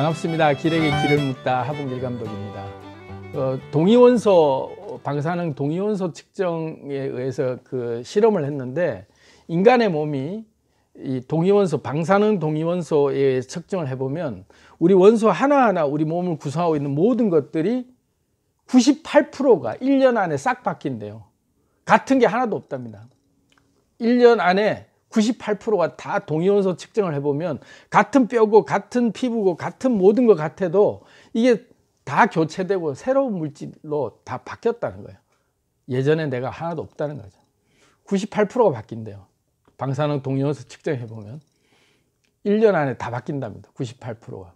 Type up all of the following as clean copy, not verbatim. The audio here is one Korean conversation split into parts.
반갑습니다. 길에게 길을 묻다 하봉길 감독입니다. 동위원소 방사능 동위원소 측정에 의해서 그 실험을 했는데 인간의 몸이 이 동위원소 방사능 동위원소에 측정을 해보면 우리 원소 하나하나 우리 몸을 구성하고 있는 모든 것들이 98%가 1년 안에 싹 바뀐대요. 같은 게 하나도 없답니다. 1년 안에 98%가 다 동위원소 측정을 해보면 같은 뼈고 같은 피부고 같은 모든 것 같아도 이게 다 교체되고 새로운 물질로 다 바뀌었다는 거예요. 예전에 내가 하나도 없다는 거죠. 98%가 바뀐대요. 방사능 동위원소 측정해보면 1년 안에 다 바뀐답니다. 98%가.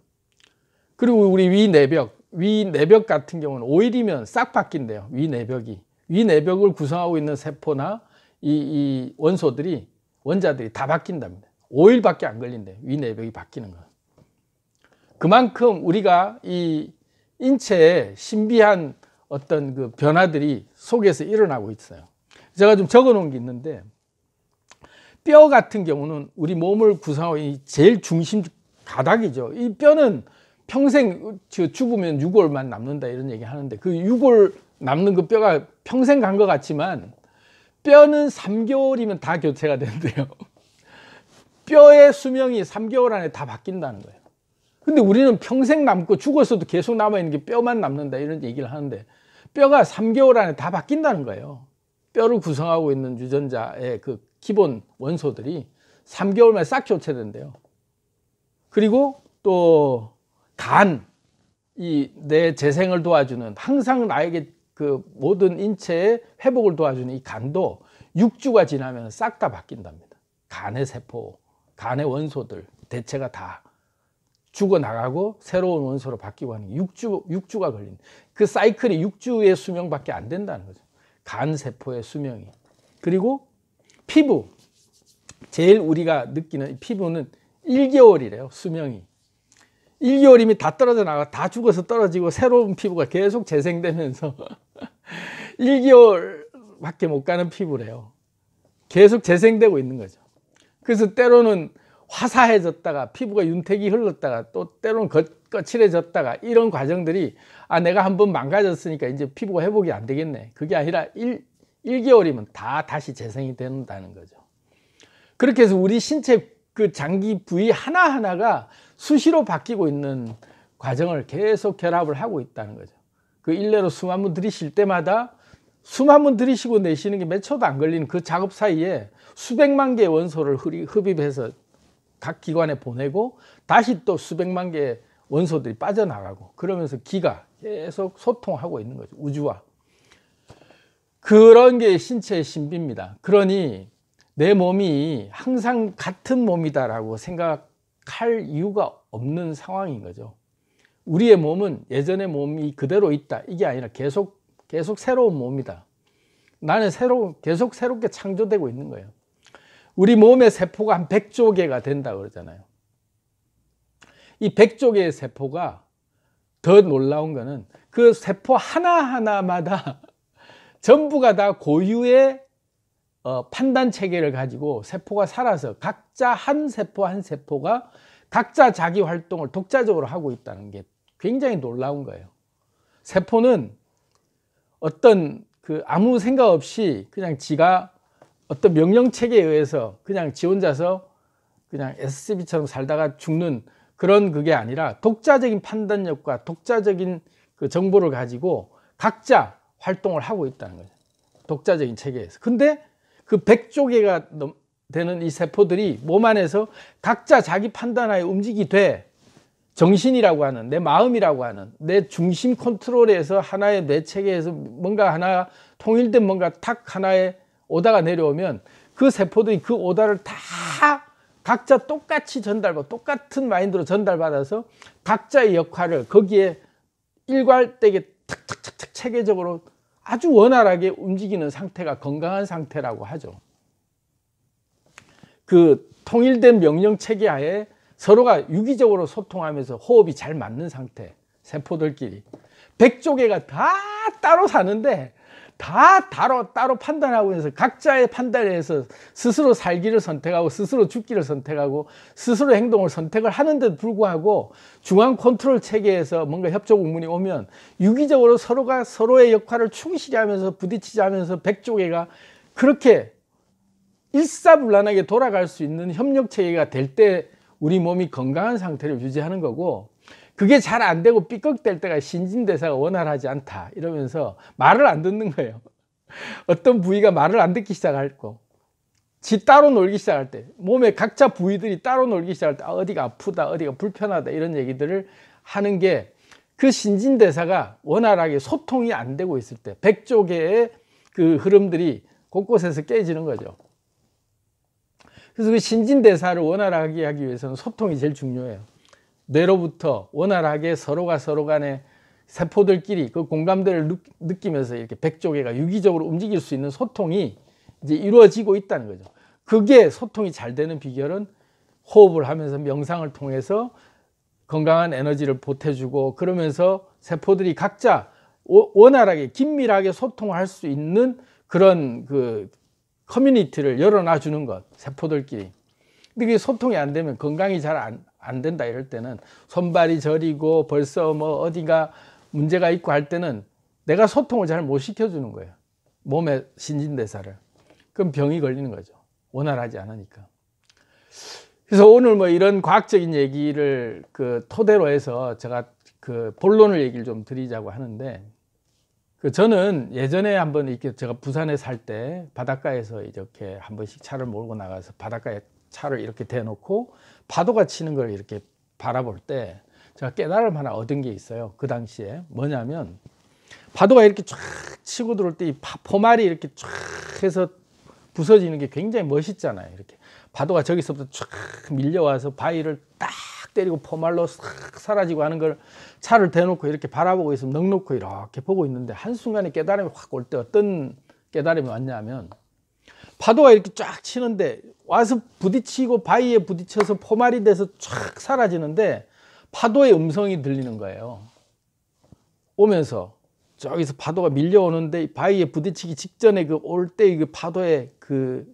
그리고 우리 위 내벽 같은 경우는 5일이면 싹 바뀐대요. 위 내벽을 구성하고 있는 세포나 이 원소들이 원자들이 다 바뀐답니다. 5일밖에 안 걸린대요. 위 내벽이 바뀌는 거. 그만큼 우리가 이 인체에 신비한 어떤 그 변화들이 속에서 일어나고 있어요. 제가 좀 적어 놓은 게 있는데, 뼈 같은 경우는 우리 몸을 구성하고 제일 중심 가닥이죠. 이 뼈는 평생 죽으면 6월만 남는다 이런 얘기 하는데, 그 6월 남는 그 뼈가 평생 간 것 같지만 뼈는 3개월이면 다 교체가 된대요. 뼈의 수명이 3개월 안에 다 바뀐다는 거예요. 근데 우리는 평생 남고 죽었어도 계속 남아있는 게 뼈만 남는다 이런 얘기를 하는데, 뼈가 3개월 안에 다 바뀐다는 거예요. 뼈를 구성하고 있는 유전자의 그 기본 원소들이 3개월 만에 싹 교체된대요. 그리고 또 간, 내 재생을 도와주는, 항상 나에게 그 모든 인체의 회복을 도와주는 이 간도 6주가 지나면 싹 다 바뀐답니다. 간의 세포, 간의 원소들 대체가 다 죽어나가고 새로운 원소로 바뀌고 하는 게 6주가 걸린, 그 사이클이 6주의 수명밖에 안 된다는 거죠. 간 세포의 수명이. 그리고 피부, 제일 우리가 느끼는 피부는 1개월이래요. 수명이 1개월이면 다 떨어져 나가, 다 죽어서 떨어지고 새로운 피부가 계속 재생되면서 1개월밖에 못 가는 피부래요. 계속 재생되고 있는 거죠. 그래서 때로는 화사해졌다가 피부가 윤택이 흘렀다가 또 때로는 거칠해졌다가, 이런 과정들이 내가 한번 망가졌으니까 이제 피부가 회복이 안 되겠네, 그게 아니라 1개월이면 다 다시 재생이 된다는 거죠. 그렇게 해서 우리 신체 그 장기 부위 하나하나가 수시로 바뀌고 있는 과정을 계속 결합을 하고 있다는 거죠. 그 일례로 숨 한 번 들이쉴 때마다 숨 한 번 들이쉬고 내쉬는 게 몇 초도 안 걸리는 그 작업 사이에 수백만 개의 원소를 흡입해서 각 기관에 보내고 다시 또 수백만 개의 원소들이 빠져나가고, 그러면서 기가 계속 소통하고 있는 거죠. 우주와. 그런 게 신체의 신비입니다. 그러니 내 몸이 항상 같은 몸이다라고 생각할 이유가 없는 상황인 거죠. 우리의 몸은 예전의 몸이 그대로 있다, 이게 아니라 계속 새로운 몸이다. 나는 계속 새롭게 창조되고 있는 거예요. 우리 몸의 세포가 한 100조 개가 된다 그러잖아요. 이 100조 개의 세포가 더 놀라운 거는 그 세포 하나하나마다 전부가 다 고유의 판단 체계를 가지고 세포가 살아서 각자 한 세포가 각자 자기 활동을 독자적으로 하고 있다는 게 굉장히 놀라운 거예요. 세포는 아무 생각 없이 그냥 지가 어떤 명령 체계에 의해서 그냥 지 혼자서 그냥 SCB처럼 살다가 죽는 그런 그게 아니라 독자적인 판단력과 독자적인 그 정보를 가지고 각자 활동을 하고 있다는 거죠. 독자적인 체계에서. 근데 그 100조 개가 되는 이 세포들이 몸 안에서 각자 자기 판단하에 움직이 돼. 정신이라고 하는, 내 마음이라고 하는, 내 중심 컨트롤에서 하나의 뇌 체계에서 뭔가 하나 통일된 뭔가 탁 하나의 오다가 내려오면 그 세포들이 그 오다를 다 각자 똑같이 똑같은 마인드로 전달받아서 각자의 역할을 거기에 일괄되게 탁탁탁탁 체계적으로 아주 원활하게 움직이는 상태가 건강한 상태라고 하죠. 그 통일된 명령 체계 하에 서로가 유기적으로 소통하면서 호흡이 잘 맞는 상태, 세포들끼리 100조 개가 다 따로 사는데 다 따로 판단하고 해서 각자의 판단에 의해서 스스로 살기를 선택하고 스스로 죽기를 선택하고 스스로 행동을 선택을 하는데도 불구하고 중앙 컨트롤 체계에서 뭔가 협조 공문이 오면 유기적으로 서로가 서로의 역할을 충실히 하면서 부딪히자 하면서 백조개가 그렇게 일사불란하게 돌아갈 수 있는 협력 체계가 될 때 우리 몸이 건강한 상태를 유지하는 거고, 그게 잘 안 되고 삐걱댈 때가 신진대사가 원활하지 않다 이러면서 말을 안 듣는 거예요. 어떤 부위가 말을 안 듣기 시작할 거, 지 따로 놀기 시작할 때, 몸의 각자 부위들이 따로 놀기 시작할 때 어디가 아프다, 어디가 불편하다 이런 얘기들을 하는 게 그 신진대사가 원활하게 소통이 안 되고 있을 때 백조개의 그 흐름들이 곳곳에서 깨지는 거죠. 그래서 그 신진대사를 원활하게 하기 위해서는 소통이 제일 중요해요. 뇌로부터 원활하게 서로가 서로 간에 세포들끼리 그 공감대를 느끼면서 이렇게 백조개가 유기적으로 움직일 수 있는 소통이 이제 이루어지고 있다는 거죠. 그게 소통이 잘 되는 비결은 호흡을 하면서 명상을 통해서 건강한 에너지를 보태주고, 그러면서 세포들이 각자 원활하게 긴밀하게 소통할 수 있는 그런 그 커뮤니티를 열어놔 주는 것, 세포들끼리. 근데 그게 소통이 안 되면 건강이 잘 안 된다 이럴 때는 손발이 저리고 벌써 뭐 어디가 문제가 있고 할 때는 내가 소통을 잘 못 시켜주는 거예요. 몸의 신진대사를. 그럼 병이 걸리는 거죠. 원활하지 않으니까. 그래서 오늘 뭐 이런 과학적인 얘기를 그 토대로 해서 제가 그 본론을 얘기를 좀 드리자고 하는데, 그 저는 예전에 한번 이렇게 제가 부산에 살 때 바닷가에서 이렇게 한 번씩 차를 몰고 나가서 바닷가에 차를 이렇게 대놓고 파도가 치는 걸 이렇게 바라볼 때 제가 깨달음 하나 얻은 게 있어요. 그 당시에 뭐냐면, 파도가 이렇게 쫙 치고 들어올 때 이 포말이 이렇게 쫙 해서 부서지는 게 굉장히 멋있잖아요. 이렇게 파도가 저기서부터 쫙 밀려와서 바위를 딱 때리고 포말로 싹 사라지고 하는 걸 차를 대놓고 이렇게 바라보고 있으면 넋놓고 이렇게 보고 있는데, 한순간에 깨달음이 확 올 때 어떤 깨달음이 왔냐면, 파도가 이렇게 쫙 치는데 와서 부딪히고 바위에 부딪혀서 포말이 돼서 쫙 사라지는데 파도의 음성이 들리는 거예요. 오면서 저기서 파도가 밀려오는데 바위에 부딪히기 직전에 그 올 때 그 파도의 그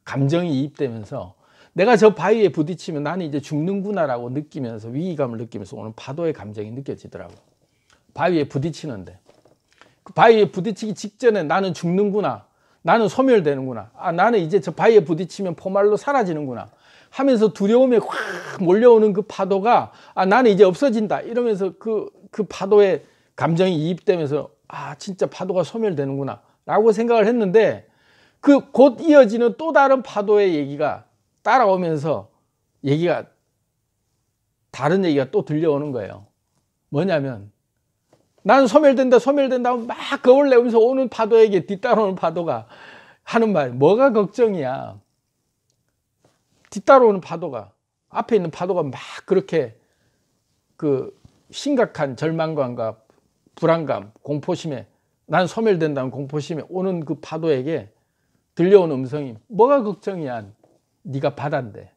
감정이 이입되면서 내가 저 바위에 부딪히면 나는 이제 죽는구나라고 느끼면서 위기감을 느끼면서 오는 파도의 감정이 느껴지더라고요. 바위에 부딪히는데 그 바위에 부딪히기 직전에 나는 죽는구나, 나는 소멸되는구나, 나는 이제 저 바위에 부딪히면 포말로 사라지는구나 하면서 두려움에 확 몰려오는 그 파도가 나는 이제 없어진다 이러면서 그 파도의 감정이 이입되면서 진짜 파도가 소멸되는구나 라고 생각을 했는데, 그 곧 이어지는 또 다른 파도의 얘기가 따라오면서 다른 얘기가 또 들려오는 거예요. 뭐냐면, 나는 소멸된다 하고 막 겁을 내면서 오는 파도에게 뒤따라오는 파도가 하는 말, 뭐가 걱정이야. 뒤따라오는 파도가, 앞에 있는 파도가 막 그렇게 그 심각한 절망감과 불안감, 공포심에, 난 소멸된다는 공포심에 오는 그 파도에게 들려오는 음성이, 뭐가 걱정이야. 네가 바다인데.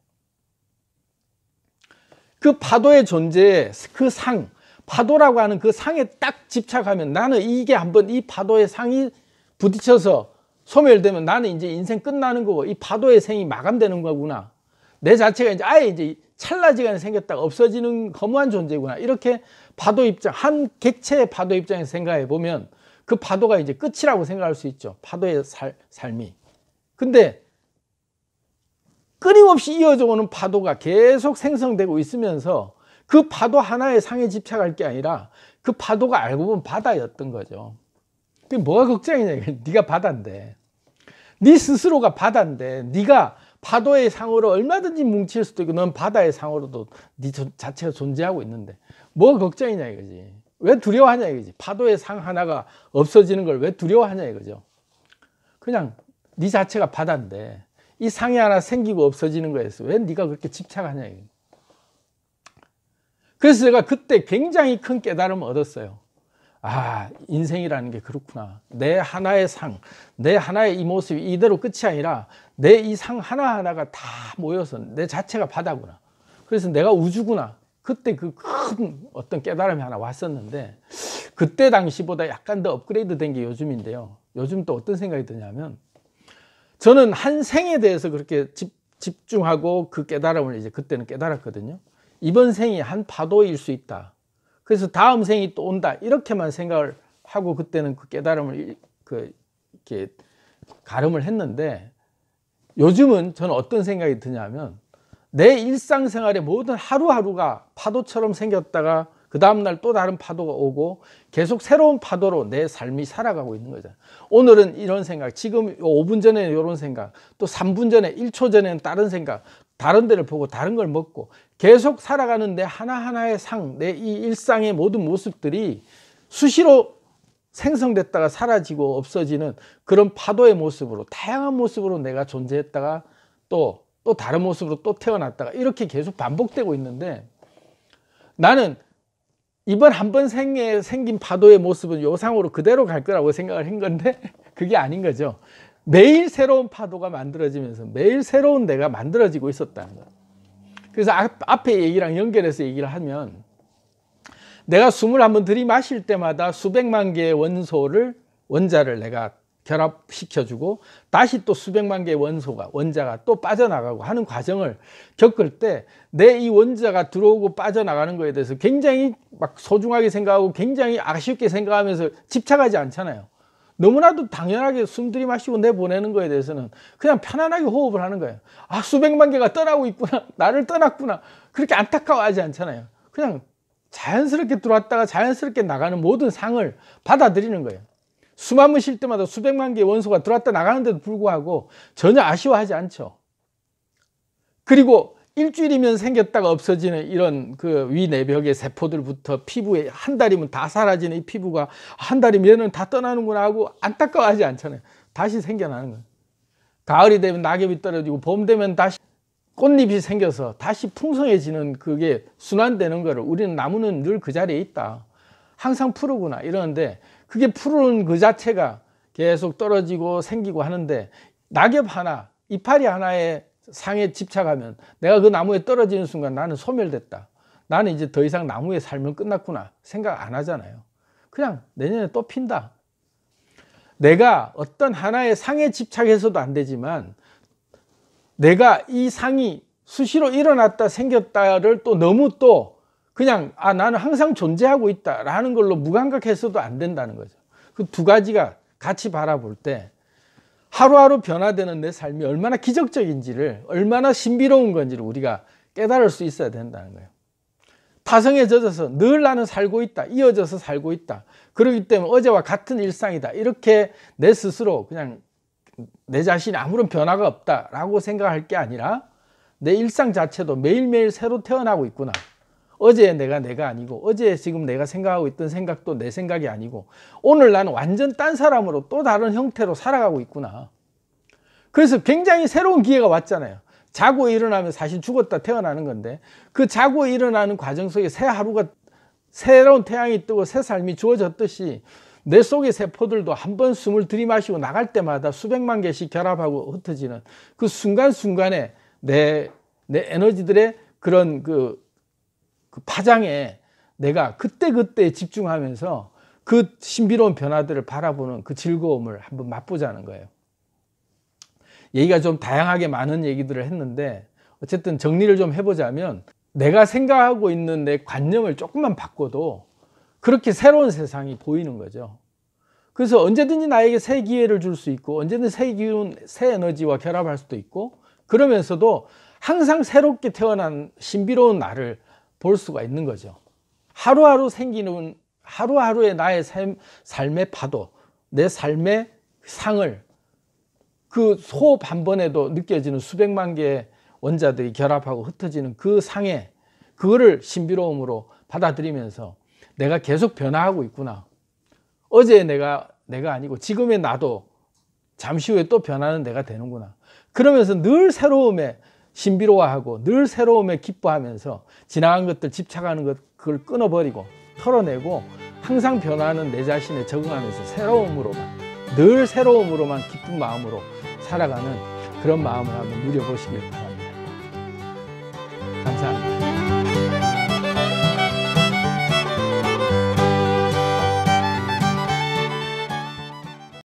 그 파도의 존재에 그 상, 파도라고 하는 그 상에 딱 집착하면, 나는 이게 한번 이 파도의 상이 부딪혀서 소멸되면 나는 이제 인생 끝나는 거고 이 파도의 생이 마감되는 거구나. 내 자체가 이제 아예 이제 찰나지간에 생겼다가 없어지는 허무한 존재구나. 이렇게 파도 입장, 한 객체의 파도 입장에서 생각해 보면 그 파도가 이제 끝이라고 생각할 수 있죠. 파도의 삶이. 근데 끊임없이 이어져 오는 파도가 계속 생성되고 있으면서 그 파도 하나의 상에 집착할 게 아니라 그 파도가 알고 보면 바다였던 거죠. 그게 뭐가 걱정이냐. 네가 바다인데, 네 스스로가 바다인데, 네가 파도의 상으로 얼마든지 뭉칠 수도 있고 넌 바다의 상으로도 네 자체가 존재하고 있는데 뭐가 걱정이냐 이거지. 왜 두려워하냐 이거지. 파도의 상 하나가 없어지는 걸 왜 두려워하냐 이거죠. 그냥 네 자체가 바다인데 이 상이 하나 생기고 없어지는 거에서 왜 네가 그렇게 집착하냐 이거지. 그래서 제가 그때 굉장히 큰 깨달음을 얻었어요. 인생이라는 게 그렇구나. 내 하나의 상, 내 하나의 이 모습이 이대로 끝이 아니라 내 이 상 하나하나가 다 모여서 내 자체가 바다구나. 그래서 내가 우주구나. 그때 그 큰 어떤 깨달음이 하나 왔었는데, 그때 당시보다 약간 더 업그레이드 된 게 요즘인데요. 요즘 또 어떤 생각이 드냐면, 저는 한 생에 대해서 그렇게 집중하고 그 깨달음을 이제 그때는 깨달았거든요. 이번 생이 한 파도일 수 있다. 그래서 다음 생이 또 온다. 이렇게만 생각을 하고 그때는 그 깨달음을 이렇게 가름을 했는데, 요즘은 저는 어떤 생각이 드냐면, 내 일상생활의 모든 하루하루가 파도처럼 생겼다가 그 다음날 또 다른 파도가 오고 계속 새로운 파도로 내 삶이 살아가고 있는 거죠. 오늘은 이런 생각, 지금 5분 전에는 이런 생각, 또 3분 전에, 1초 전에는 다른 생각, 다른 데를 보고 다른 걸 먹고 계속 살아가는 내 하나하나의 내 이 일상의 모든 모습들이 수시로 생성됐다가 사라지고 없어지는 그런 파도의 모습으로, 다양한 모습으로 내가 존재했다가 또 다른 모습으로 또 태어났다가 이렇게 계속 반복되고 있는데, 나는 이번 한 번 생에 생긴 파도의 모습은 요상으로 그대로 갈 거라고 생각을 한 건데 그게 아닌 거죠. 매일 새로운 파도가 만들어지면서 매일 새로운 내가 만들어지고 있었다는 거예요. 그래서 앞에 얘기랑 연결해서 얘기를 하면, 내가 숨을 한번 들이마실 때마다 수백만 개의 원자를 내가 결합시켜주고 다시 또 수백만 개의 원자가 또 빠져나가고 하는 과정을 겪을 때, 내 이 원자가 들어오고 빠져나가는 거에 대해서 굉장히 막 소중하게 생각하고 굉장히 아쉽게 생각하면서 집착하지 않잖아요. 너무나도 당연하게 숨 들이마시고 내보내는 거에 대해서는 그냥 편안하게 호흡을 하는 거예요. 아, 수백만 개가 떠나고 있구나, 나를 떠났구나, 그렇게 안타까워하지 않잖아요. 그냥 자연스럽게 들어왔다가 자연스럽게 나가는 모든 상을 받아들이는 거예요. 숨 한 번 쉴 때마다 수백만 개의 원소가 들어왔다 나가는데도 불구하고 전혀 아쉬워하지 않죠. 그리고 일주일이면 생겼다가 없어지는 이런 그 위 내벽의 세포들부터 피부에 한 달이면 다 사라지는 이 피부가 한 달이면 얘는 다 떠나는구나 하고 안타까워하지 않잖아요. 다시 생겨나는 거예요. 가을이 되면 낙엽이 떨어지고 봄 되면 다시 꽃잎이 생겨서 다시 풍성해지는, 그게 순환되는 거를 우리는, 나무는 늘 그 자리에 있다, 항상 푸르구나 이러는데, 그게 푸른 그 자체가 계속 떨어지고 생기고 하는데, 낙엽 하나, 이파리 하나의 상에 집착하면 내가 그 나무에 떨어지는 순간 나는 소멸됐다, 나는 이제 더 이상 나무의 삶은 끝났구나 생각 안 하잖아요. 그냥 내년에 또 핀다. 내가 어떤 하나의 상에 집착해서도 안 되지만, 내가 이 상이 수시로 일어났다 생겼다를 또 너무 또 그냥 나는 항상 존재하고 있다라는 걸로 무감각해서도 안 된다는 거죠. 그 두 가지가 같이 바라볼 때 하루하루 변화되는 내 삶이 얼마나 기적적인지를, 얼마나 신비로운 건지를 우리가 깨달을 수 있어야 된다는 거예요. 타성에 젖어서 늘 나는 살고 있다, 이어져서 살고 있다, 그렇기 때문에 어제와 같은 일상이다, 이렇게 내 스스로 그냥 내 자신이 아무런 변화가 없다라고 생각할 게 아니라, 내 일상 자체도 매일매일 새로 태어나고 있구나. 어제의 내가 아니고, 어제 지금 내가 생각하고 있던 생각도 내 생각이 아니고, 오늘 나는 완전 딴 사람으로 또 다른 형태로 살아가고 있구나. 그래서 굉장히 새로운 기회가 왔잖아요. 자고 일어나면 사실 죽었다 태어나는 건데, 그 자고 일어나는 과정 속에 새 하루가, 새로운 태양이 뜨고 새 삶이 주어졌듯이, 내 속의 세포들도 한 번 숨을 들이마시고 나갈 때마다 수백만 개씩 결합하고 흩어지는 그 순간순간에 내 에너지들의 그런 그 파장에 내가 그때그때 집중하면서 그 신비로운 변화들을 바라보는 그 즐거움을 한번 맛보자는 거예요. 얘기가 좀 다양하게 많은 얘기들을 했는데, 어쨌든 정리를 좀 해보자면, 내가 생각하고 있는 내 관념을 조금만 바꿔도 그렇게 새로운 세상이 보이는 거죠. 그래서 언제든지 나에게 새 기회를 줄 수 있고, 언제든지 새 기운, 새 에너지와 결합할 수도 있고, 그러면서도 항상 새롭게 태어난 신비로운 나를 볼 수가 있는 거죠. 하루하루 생기는, 하루하루의 나의 삶의 파도, 내 삶의 상을, 그 호흡 한 번에도 느껴지는 수백만 개의 원자들이 결합하고 흩어지는 그 상에, 그거를 신비로움으로 받아들이면서 내가 계속 변화하고 있구나. 어제의 내가 아니고 지금의 나도 잠시 후에 또 변하는 내가 되는구나. 그러면서 늘 새로움에 신비로워하고 늘 새로움에 기뻐하면서 지나간 것들, 집착하는 것, 그걸 끊어버리고 털어내고 항상 변화하는 내 자신에 적응하면서 새로움으로만, 늘 새로움으로만 기쁜 마음으로 살아가는 그런 마음을 한번 누려보시길 바랍니다.